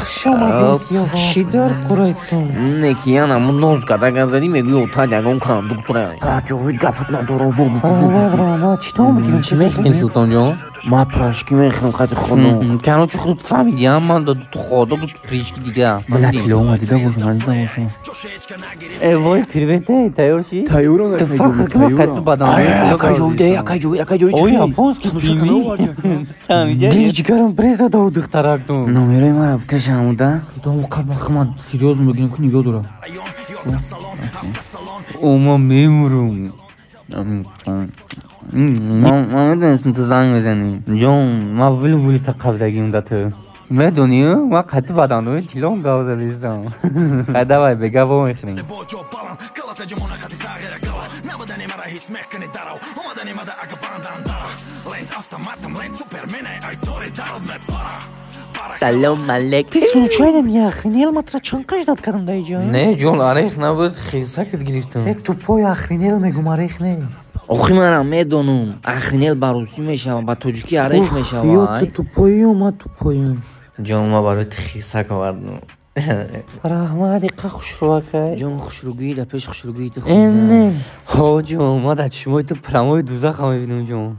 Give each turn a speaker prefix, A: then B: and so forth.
A: شما چی دار قرایتون
B: نکیان همون نوز کدگم زدی میگی اوتاد یکون کاندوکتوره جاوید گفت ندارم
A: ما چطور بگیرم
B: چی میخوین سلطان جان؟
A: ما پراشکی میخوام خط خونو
B: کنو چه خود فهمیدی هم من دادو تو خواهده بود پریشکی دیگه
A: ملتیله اومدیده باشم من دیده باشم
B: وای پیروته تایور چی؟
C: تایورون
A: اتفاق که
B: تایور بدن
C: اکای جوی
A: اوی японский
B: پینی
A: دیگه جگرم بریزه داو دخترکتون
C: номерای ما رو بکشم هموده
A: دامو قبل خمد سیریوز میگیم که نگاه دارم
B: اوما میمورم ما میدونستم تو زنگ بزنی جون ما ولی سقفدگیم ده تو میدونی ما قطع بدن روی تیلون گاوزه لیستم قده بای بگه با میخریم سلام ملک
A: Ты случайно меня охренел, матрачан каждый открым дойдём?
B: نه جون орех نبود خیسکت گرفتم
A: Тупой охренел, мегум орех не.
B: آخی منم میدونم اخرینیل بروسی میشم با توجیکی عریخ میشم
A: Я ты тупой, ما тупой.
B: جون ما برات خیسک آوردم
A: رحمت دقیقه خوش رو که
B: جون خوشروگویی ده پیش خوشروگویی ده
A: اینه
B: ها جون ما در چشمای تو پرمای دوزخ هم میبینم جون